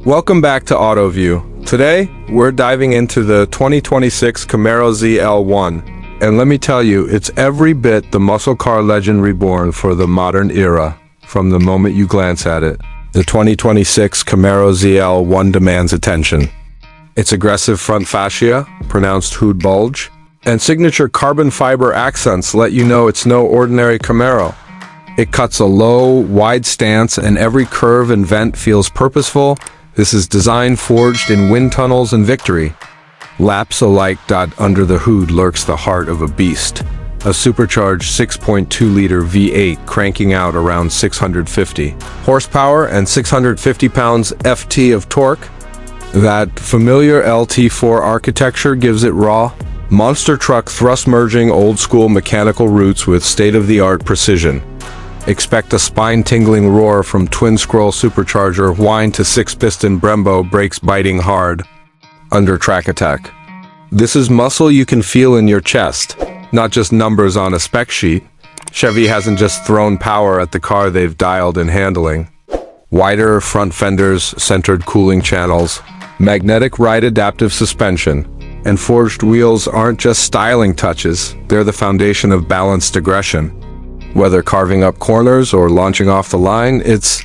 Welcome back to AutoView. Today, we're diving into the 2026 Camaro ZL1. And let me tell you, it's every bit the muscle car legend reborn for the modern era. From the moment you glance at it, the 2026 Camaro ZL1 demands attention. Its aggressive front fascia, pronounced hood bulge, and signature carbon fiber accents let you know it's no ordinary Camaro. It cuts a low, wide stance, and every curve and vent feels purposeful. This is design forged in wind tunnels and victory. Laps alike. Under the hood lurks the heart of a beast. A supercharged 6.2-liter V8 cranking out around 650 horsepower and 650 pounds-ft of torque. That familiar LT4 architecture gives it raw, monster truck thrust merging old-school mechanical roots with state-of-the-art precision. Expect a spine-tingling roar from twin-scroll supercharger whine to 6-piston Brembo brakes biting hard under track attack. This is muscle you can feel in your chest, not just numbers on a spec sheet. Chevy hasn't just thrown power at the car, they've dialed in handling. Wider front fenders, centered cooling channels, magnetic ride adaptive suspension, and forged wheels aren't just styling touches, they're the foundation of balanced aggression. Whether carving up corners or launching off the line, it's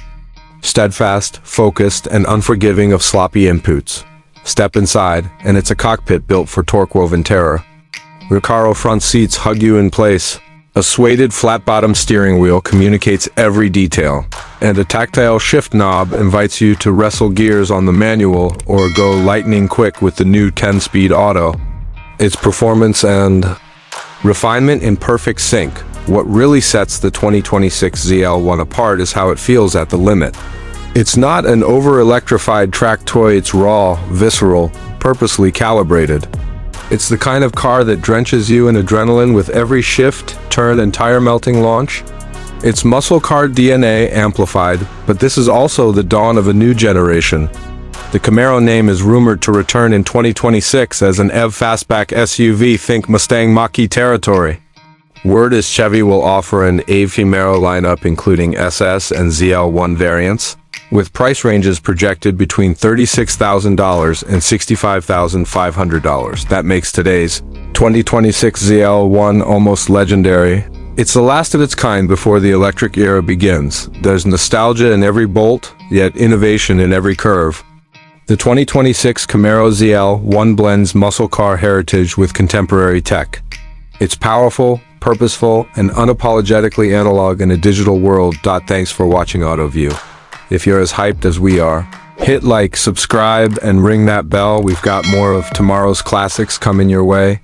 steadfast, focused, and unforgiving of sloppy inputs. Step inside, and it's a cockpit built for torque-woven terror. Recaro front seats hug you in place. A suede flat-bottom steering wheel communicates every detail, and a tactile shift knob invites you to wrestle gears on the manual or go lightning quick with the new 10-speed auto. Its performance and refinement in perfect sync. What really sets the 2026 ZL1 apart is how it feels at the limit. It's not an over-electrified track toy, it's raw, visceral, purposely calibrated. It's the kind of car that drenches you in adrenaline with every shift, turn, and tire-melting launch. It's muscle car DNA amplified, but this is also the dawn of a new generation. The Camaro name is rumored to return in 2026 as an EV fastback SUV, think Mustang Mach-E territory. Word is Chevy will offer an EV Camaro lineup including SS and ZL1 variants, with price ranges projected between $36,000 and $65,500. That makes today's 2026 ZL1 almost legendary. It's the last of its kind before the electric era begins. There's nostalgia in every bolt, yet innovation in every curve. The 2026 Camaro ZL1 blends muscle car heritage with contemporary tech. It's powerful, purposeful, and unapologetically analog in a digital world. Thanks for watching AutoView. If you're as hyped as we are, hit like, subscribe, and ring that bell. We've got more of tomorrow's classics coming your way.